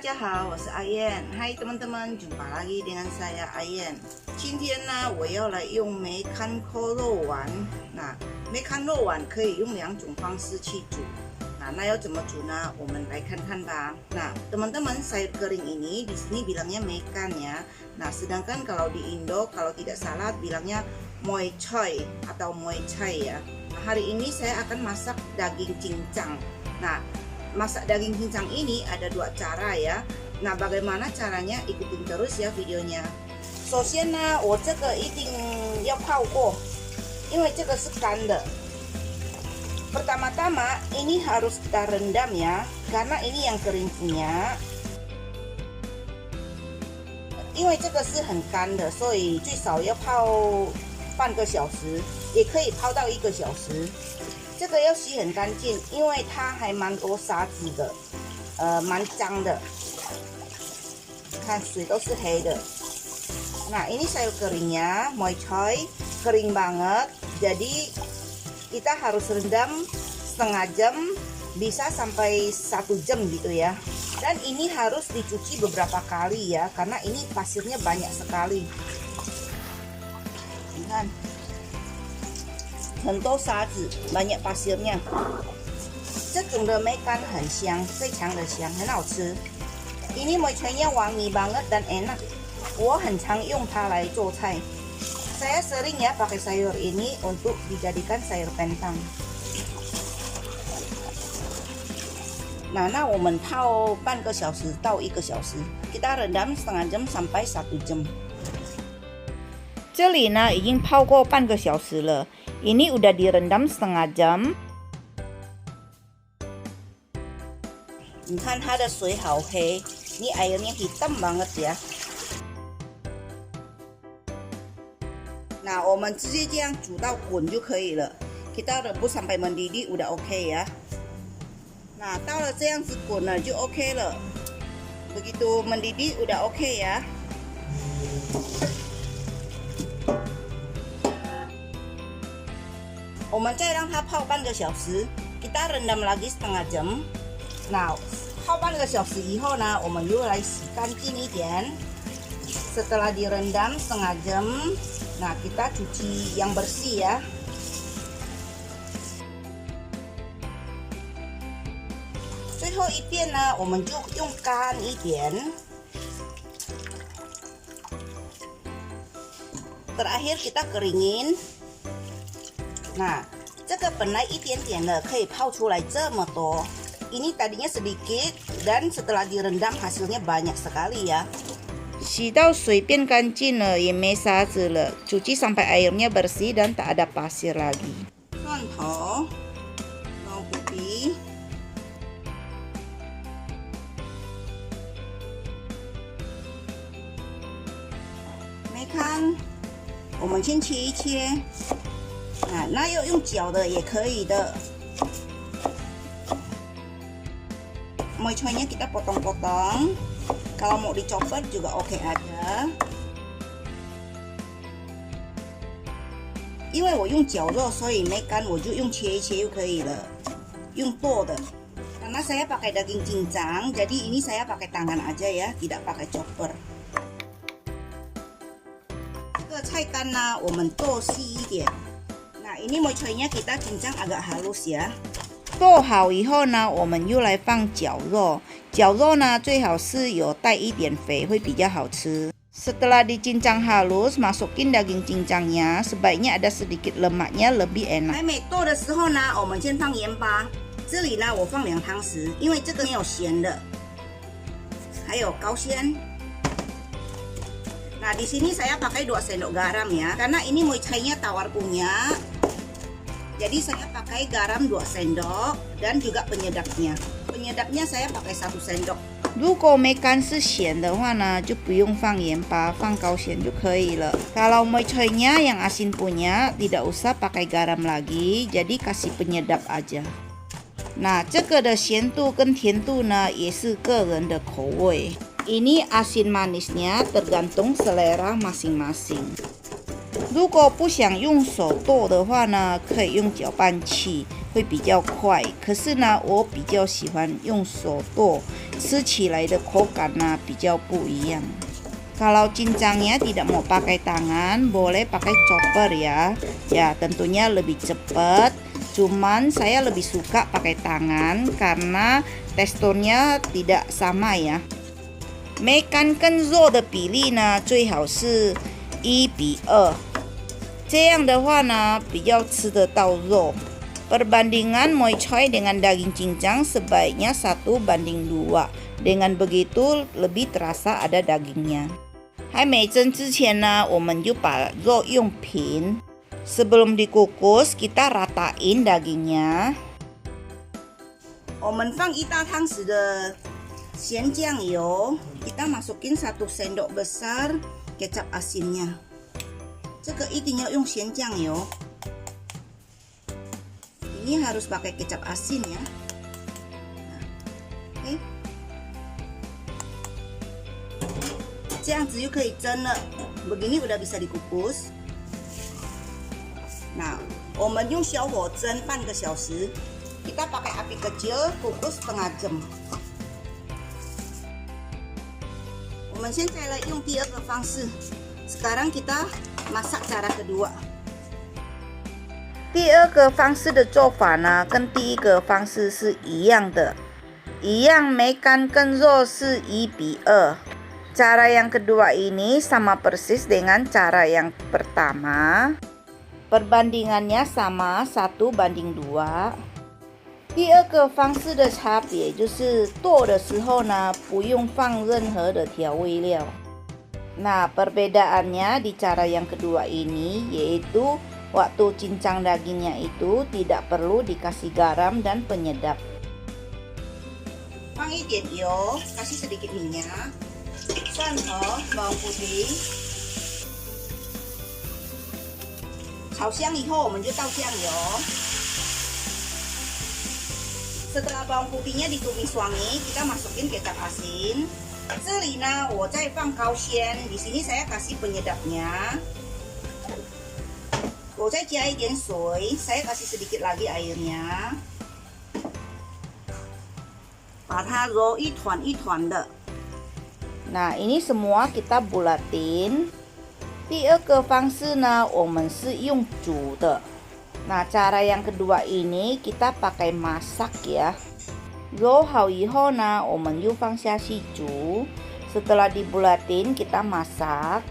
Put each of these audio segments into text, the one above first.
家好，我是阿燕。嗨，teman-teman， jumpa lagi dengan saya Ayen。今天呢，我要来用梅干扣肉丸。那梅干肉丸可以用2种方式去煮。那要怎么煮呢？我们来看看吧。Nah, teman-teman, sayur kering ini di sini bilangnya mekan ya. Nah, sedangkan kalau di Indo, kalau tidak salah bilangnya moy choy atau moy chai ya. Nah, hari ini saya akan masak daging cincang. Nah, masak daging cincang ini ada 2 cara ya. Nah, bagaimana caranya? Ikutin terus ya videonya. 首先呢，我这个一定要泡过，因为这个是干的。Pertama-tama ini harus kita rendam ya, karena ini yang kering punya. 因为这个是很干的，所以最少要泡半个小时，也可以泡到1个小时。这个要洗很干净，因为它还蛮多沙子的，蛮脏的。看水都是黑的。Nah, ini sayur keringnya, moy choy, kering banget. Jadi kita harus rendam setengah jam, bisa sampai 1 jam gitu ya. Dan ini harus dicuci beberapa kali ya, karena ini pasirnya banyak sekali. Lihat. 很多沙子 banyak pasirnya. 这种的梅干很香，非常的香，很好吃。Ini moy choy-nya wangi banget dan enak. 我很常用它来做菜。Saya sering ya pakai sayur ini untuk dijadikan sayur pentang. 那我们泡半个小时到1个小时。Kita rendam setengah jam sampai 1 jam. 这里呢已经泡过半个小时了。Ini udah direndam setengah jam. 你看它的水好黑，ini airnya hitam banget ya. Nah, 我们直接这样煮到滚就可以了。Kita rebus sampai mendidih udah OK ya. Nah, 到了这样子滚了就 OK 了。Begitu mendidih udah OK ya. 我们再让它泡半个小时 kita rendam lagi setengah jam. Nah, 泡半个小时以后呢，我们又来洗干净一点。Setelah direndam setengah jam, nah kita cuci yang bersih ya. 最后一遍呢，我们就用干一点。Terakhir kita keringin. Nah, 这个本来一点点的可以泡出来这么多。Ini tadinya sedikit dan setelah direndam hasilnya banyak sekali ya. 洗到水变干净了，也没沙子了，cuci sampai airnya bersih dan tak ada pasir lagi. 蒜头、bawang putih, 梅干，我们先切一切。那要用搅的也可以的。moy choy-nya kita potong-potong. Kalau mau dicopot juga oke aja. 因为我用绞肉，所以梅干我就用切一切就可以了，用剁的。Karena saya pakai daging cincang, jadi ini saya pakai tangan aja ya, tidak pakai chopper. 这个菜干呢，我们剁细一点。Nah, ini moy choy-nya kita cincang agak halus ya. 剁好以后呢，我们又来放绞肉。绞肉呢，最好是有带一点肥，会比较好吃。Setelah dicincang halus, masukin daging cincangnya. Sebaiknya ada sedikit lemaknya, lebih enak. 还没剁的时候呢，我们先放盐巴。这里呢，我放2汤匙，因为这个没有咸的。还有高鲜。Nah, di sini saya pakai 2 sendok garam ya, karena ini moy choy-nya tawar punya. Jadi saya pakai garam 2 sendok dan juga penyedapnya. Penyedapnya saya pakai 1 sendok. 如果梅干是咸的话呢，就不用放盐巴，放高咸就可以了。Kalau moy choy-nya yang asin punya, tidak usah pakai garam lagi, jadi kasih penyedap aja. Nah, 这个的咸度跟甜度呢，也是个人的口味。Ini asin manisnya tergantung selera masing-masing. 如果不想用手剁的话呢，可以用搅拌器，会会比较快。可是呢，我比较喜欢用手剁，吃起来的口感呢比较不一样。Kalau cincangnya tidak mau pakai tangan, boleh pakai chopper ya. Ya, tentunya lebih cepat. Cuman saya lebih suka pakai tangan karena teksturnya tidak sama ya. 梅干跟肉的比例呢，最好是1:2。这样的话呢，比较吃得到肉。Perbandingan moy choy dengan daging cincang sebaiknya 1:2. Dengan begitu lebih terasa ada dagingnya. 还没蒸之前呢，我们就把肉用平。Sebelum dikukus, kita ratain dagingnya. 我们放1大汤匙的咸酱油， kita masukin 1 sendok besar kecap asinnya. 这个一定要用咸酱油。Ini harus pakai kecap asin ya. Oke. 这样子就可以蒸了。Begini udah bisa dikukus. Nah, 我们用小火蒸半个小时。Kita pakai api kecil, kukus setengah jam. 我们现在来用第二个方式。Sekarang kita masak cara kedua. 第二个方式的做法呢，跟第一个方式是一样的，一样梅干跟肉是1:2。Cara yang kedua ini sama persis dengan cara yang pertama. Perbandingannya sama 1:2。第二个方式的差别就是剁的时候呢，不用放任何的调味料。Nah, perbedaannya di cara yang kedua ini yaitu waktu cincang dagingnya itu tidak perlu dikasih garam dan penyedap. 放一点油， kasih sedikit minyak, 蒜头、bawang putih。炒香以后，我们就倒酱油。Setelah bawang putihnya ditumis wangi, kita masukin kecap asin. 这里呢，我再放高鲜， di sini saya kasih penyedapnya. 我再加一点水， saya kasih sedikit lagi airnya. 把它揉一团一团的。Nah, ini semua kita bulatin. 第二个方式呢，我们是用煮的。Nah, cara yang kedua ini kita pakai masak ya. 揉好以后呢，我们又放下去煮。Setelah dibulatin, kita masak.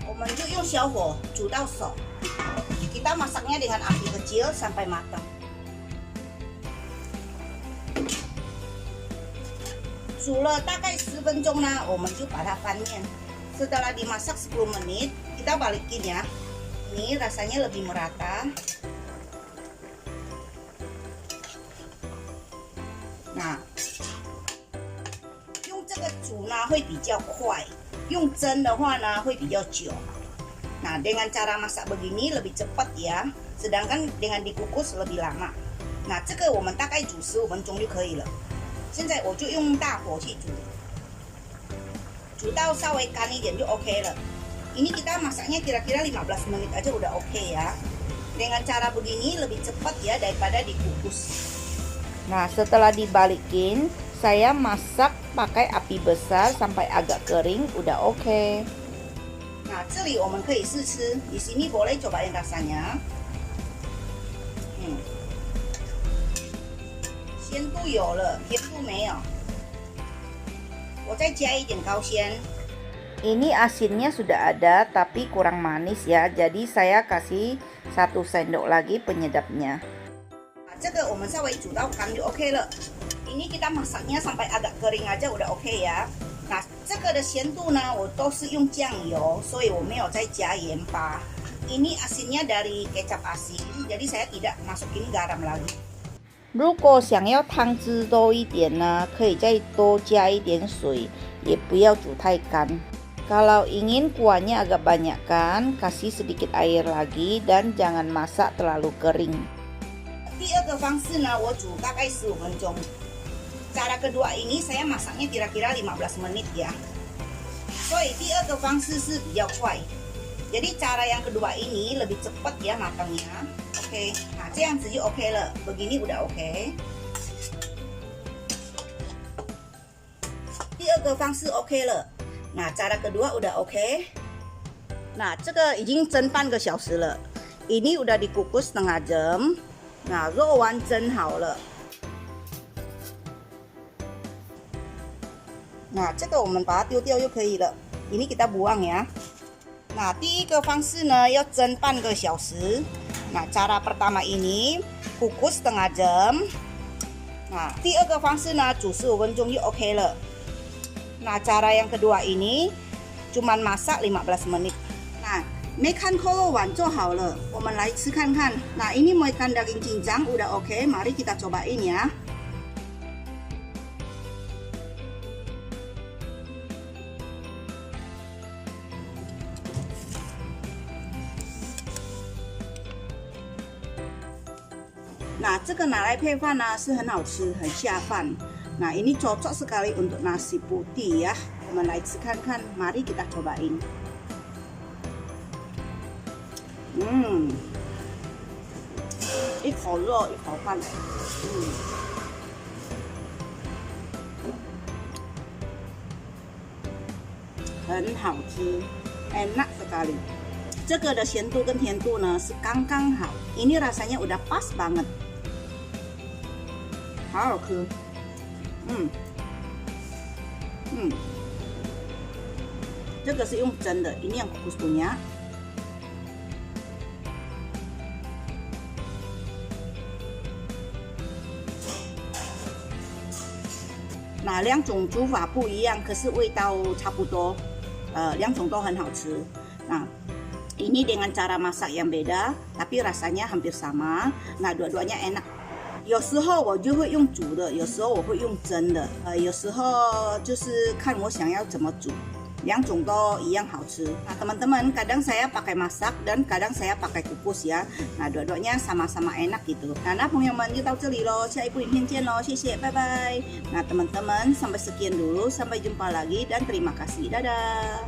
我们就用小火煮到熟。Kita masaknya dengan api kecil sampai matang. 煮了大概10分钟呢，我们就把它翻面。Setelah dimasak 10 menit, kita balikin ya. Ini rasanya lebih merata. Nah, 用这个煮呢会比较快，用蒸的话呢会比较久。Nah, dengan cara masak begini lebih cepat ya, sedangkan dengan dikukus lebih lama. Nah, 这个我们大概煮15分钟就可以了。现在我就用大火去煮。煮到稍微干一点就 OK 了。Ini kita masaknya kira-kira 15 menit aja udah OK ya. Dengan cara begini lebih cepat ya daripada dikukus. Nah, setelah dibalikin, saya masak pakai api besar sampai agak kering, udah OK. Nah, 这里我们可以试吃。Di sini boleh cobain rasanya. 鲜度有了，甜度没有。我再加一点高鲜。Ini asinnya sudah ada tapi kurang manis ya, jadi saya kasih 1 sendok lagi penyedapnya. 这个我们稍微煮到干就 OK 了。Ini kita masaknya sampai agak kering aja udah OK ya. Nah, 这个的咸度呢，我都是用酱油，所以我没有再加盐巴。Ini asinnya dari kecap asin, jadi saya tidak masukin garam lagi. 如果想要汤汁多一点呢，可以再多加一点水，也不要煮太干。Kalau ingin kuahnya agak banyakkan, kasih sedikit air lagi dan jangan masak terlalu kering. 第二个方式呢，我煮大概15分钟。Cara kedua ini saya masaknya kira-kira 15 menit ya. 所以第二个方式是比较快。Jadi cara yang kedua ini lebih cepat ya matangnya. Oke, nah 这样子就 OK 了。Begini udah OK。第二个方式 OK 了。那cara kedua udah OK。那这个已经蒸半个小时了。Ini udah dikukus setengah jam。那肉丸蒸好了。那这个我们把它丢掉就可以了。Ini kita buang ya。Nah, 第一个方式呢要蒸半个小时。Nah, cara pertama ini kukus setengah jam. Nah, 第二个方式呢煮15分钟就 OK 了。Nah, cara yang kedua ini cuman masak 15 menit. Nah, makan kolo wan 做好了，我们来吃看看。Nah, ini makan daging cincang udah OK, mari kita cobain ya. Nah, 这个拿来配饭呢是很好吃，很下饭。Nah, ini cocok sekali untuk nasi putih ya. 我们来吃看看， mari kita cobain. 一口肉，一口饭。很好吃 ，enak sekali. 这个的咸度跟甜度呢是刚刚好。Ini rasanya udah pas banget. 好好吃，这个是用蒸的，ini yang kukus punya。那两种煮法不一样，可是味道差不多，两种都很好吃。那ini dengan cara masak yang beda, tapi rasanya hampir sama. Nah, dua-duanya enak. 有时候我就会用煮的，有时候我会用蒸的，有时候就是看我想要怎么煮，两种都一样好吃。Nah teman-teman, kadang saya pakai masak dan kadang saya pakai kukus ya. Nah dua-duanya sama-sama enak gitu. Nah朋友们就到这里咯，下一部影片见咯，谢谢，拜拜。Nah teman-teman, sampai sekian dulu, sampai jumpa lagi dan terima kasih, dadah.